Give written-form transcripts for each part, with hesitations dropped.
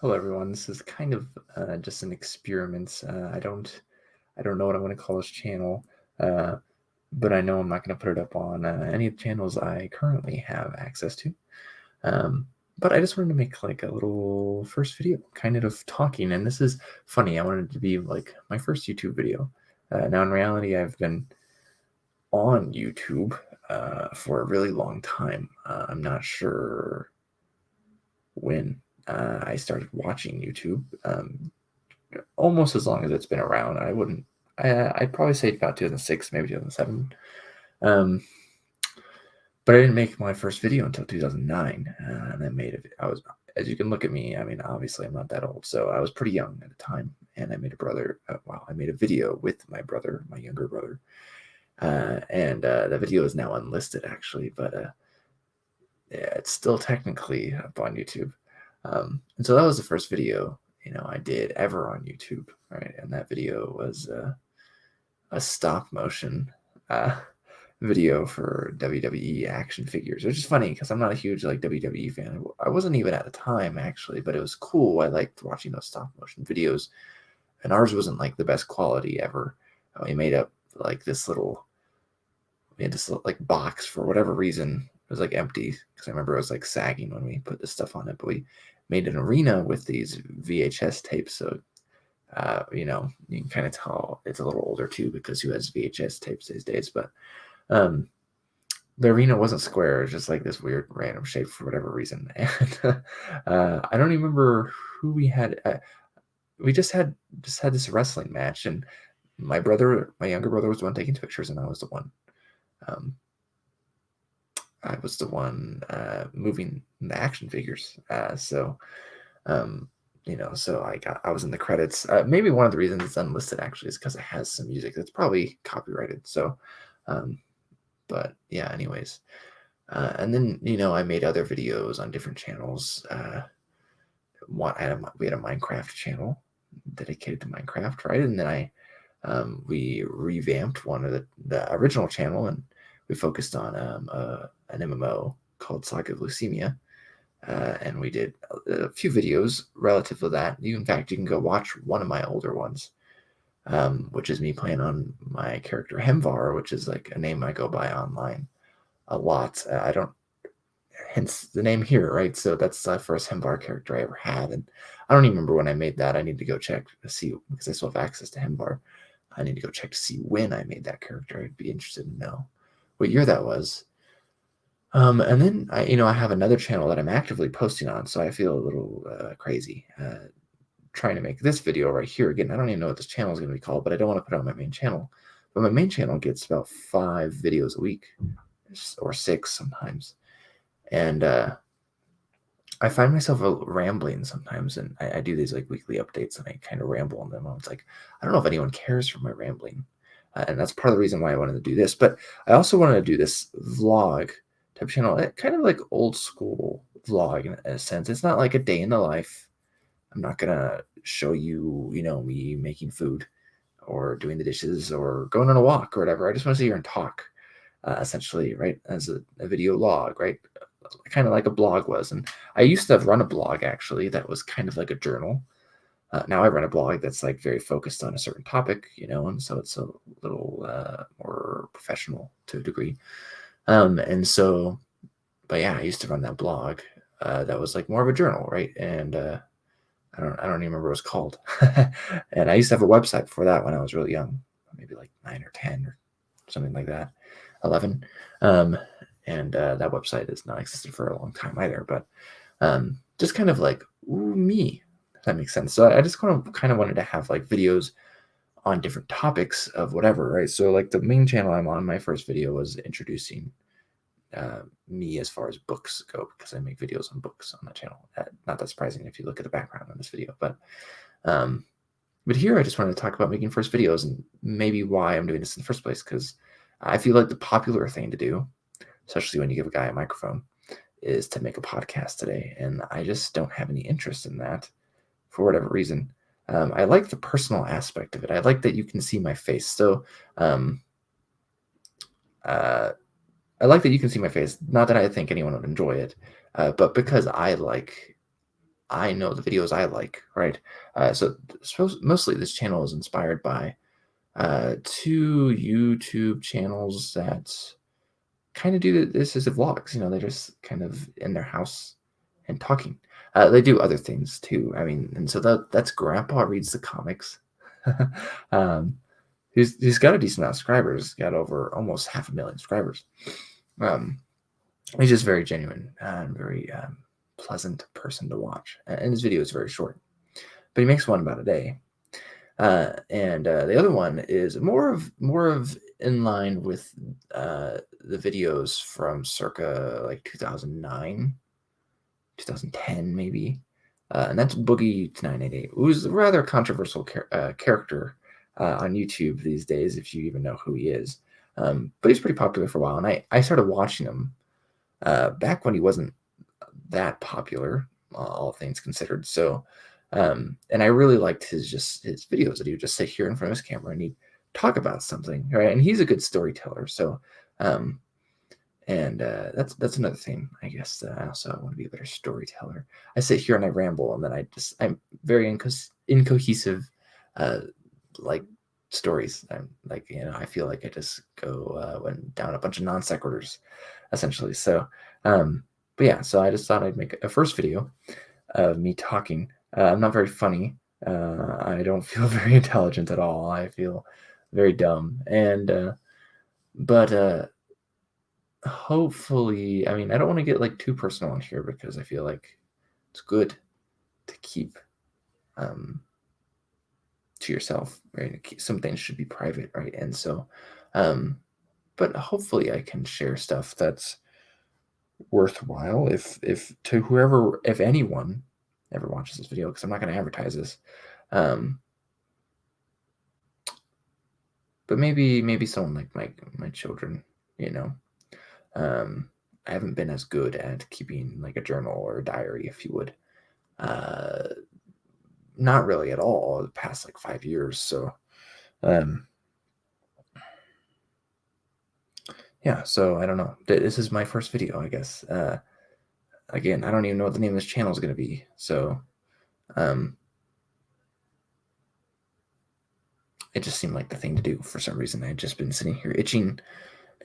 Hello, everyone. This is kind of just an experiment. I don't know what I'm going to call this channel, uh, but I know I'm not going to put it up on any of the channels I currently have access to. Um, but I just wanted to make like a little first video, kind of talking. And this is funny. I wanted it to be like my first YouTube video. Now, in reality, I've been on YouTube for a really long time. I'm not sure when I started watching YouTube. Almost as long as it's been around. I wouldn't. I'd probably say about 2006, maybe 2007. Um, but I didn't make my first video until 2009, and I made it. As you can look at me. I mean, obviously, I'm not that old, so I was pretty young at the time, and I made a brother. I made a video with my brother, my younger brother, and the video is now unlisted actually, but yeah, it's still technically up on YouTube. And so that was the first video I did ever on YouTube, right? And that video was a stop motion uh, video for WWE action figures, which is funny because I'm not a huge like WWE fan. I wasn't even at the time actually, but it was cool. I liked watching those stop motion videos, and ours wasn't like the best quality ever. We made up like we had this little, like box for whatever reason. It was like empty because I remember it was like sagging when we put this stuff on it. But we made an arena with these VHS tapes, so you can kind of tell it's a little older too because who has VHS tapes these days? But um, the arena wasn't square; it was just like this weird random shape for whatever reason. And I don't even remember who we had. We just had this wrestling match, and my younger brother was the one taking pictures, and Um, I was the one moving the action figures. Um, so I was in the credits. Maybe one of the reasons it's unlisted actually is because it has some music that's probably copyrighted. Um, but yeah, anyways. And then I made other videos on different channels. We had a Minecraft channel dedicated to Minecraft, right? And then we revamped one of the original channel, and we focused on an MMO called Saga of Leucemia. And we did a few videos relative to that. In fact, you can go watch one of my older ones, which is me playing on my character Hemvar, which is like a name I go by online a lot. I don't, hence the name here, right? So that's the first Hemvar character I ever had, and I don't even remember when I made that. I need to go check to see because I still have access to Hemvar. I need to go check to see when I made that character. I'd be interested to know what year that was. And then I have another channel that I'm actively posting on, so I feel a little crazy trying to make this video right here. Again, I don't even know what this channel is going to be called, but I don't want to put it on my main channel. But my main channel gets about 5 videos a week, or 6 sometimes, and I find myself rambling sometimes, and I do these like weekly updates, and I kind of ramble on them. It's like I don't know if anyone cares for my rambling, and that's part of the reason why I wanted to do this. But I also wanted to do this vlog type channel, kind of like old school vlog in a sense. It's not like a day in the life. I'm not gonna show you, me making food or doing the dishes or going on a walk or whatever. I just want to sit here and talk, essentially, right? As a video log, right? Kind of like a blog was. And I used to run a blog actually that was kind of like a journal. Now I run a blog that's like very focused on a certain topic, and so it's a little more professional to a degree. And so, but yeah, I used to run that blog that was like more of a journal, right? And I don't even remember what it was called. And I used to have a website before that when I was really young, maybe like 9 or 10 or something like that, 11. Um, and that website has not existed for a long time either. But just kind of like me, if that makes sense. So I just kind of wanted to have like videos on different topics of whatever, right? So like the main channel I'm on, my first video was introducing me as far as books go because I make videos on books on that channel. Not that surprising if you look at the background on this video, um, but here I just wanted to talk about making first videos and maybe why I'm doing this in the first place because I feel like the popular thing to do, especially when you give a guy a microphone, is to make a podcast today, and I just don't have any interest in that for whatever reason. I like the personal aspect of it. I like that you can see my face. So um, uh, I like that you can see my face. Not that I think anyone would enjoy it, but because I like I know the videos I like, right? So mostly this channel is inspired by two YouTube channels that kind of do this as a vlogs. You know, they're just kind of in their house and talking. They do other things too. I mean, and so that's Grandpa Reads the Comics. um, he's got a decent amount of subscribers. Got over almost 500,000 subscribers. Um, he's just very genuine and very pleasant person to watch. And his video is very short, but he makes one about a day. And the other one is more of in line with the videos from circa like 2009, 2010 maybe, and that's Boogie to 988, who's a rather controversial character on YouTube these days, if you even know who he is. But he's pretty popular for a while, and I started watching him back when he wasn't that popular, all things considered. So, and I really liked his videos that he would just sit here in front of his camera and he'd talk about something, right? And he's a good storyteller. So, and that's another thing, I guess. I also want to be a better storyteller. I sit here and I ramble, and then I'm very incohesive, uh, like stories. I'm like, I feel like I just went down a bunch of non sequiturs, essentially. So, but yeah, so I just thought I'd make a first video of me talking. I'm not very funny. I don't feel very intelligent at all. I feel very dumb, and but hopefully, I mean, I don't want to get like too personal on here because I feel like it's good to keep um, to yourself, right? Some things should be private, right? And so, um, but hopefully, I can share stuff that's worthwhile if to whoever, if anyone ever watches this video, because I'm not going to advertise this. Um, but maybe someone like my children, you know. Um, I haven't been as good at keeping like a journal or a diary, if you would. Uh, Not really at all the past like 5 years. So, um, yeah. So I don't know. This is my first video, I guess. Again, I don't even know what the name of this channel is going to be. So, um, it just seemed like the thing to do for some reason. I had just been sitting here itching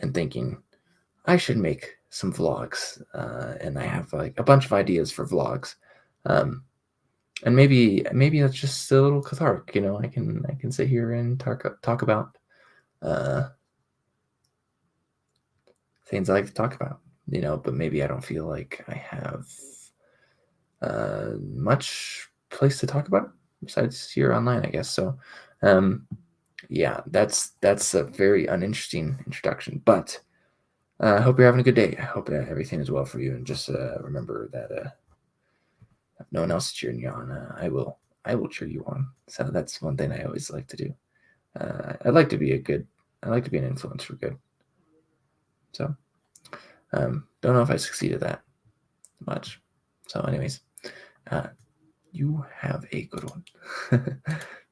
and thinking I should make some vlogs, and I have like a bunch of ideas for vlogs. Um, and maybe that's just a little cathartic, I can sit here and talk about uh, things I like to talk about, but maybe I don't feel like I have much place to talk about besides here online, I guess. So, um, yeah, that's a very uninteresting introduction, but I hope you're having a good day. I hope everything is well for you, and just remember that if no one else is cheering you on, I will cheer you on. So that's one thing I always like to do. I'd like to be I like to be an influence for good. So, don't know if I succeeded that much. So, anyways, you have a good one.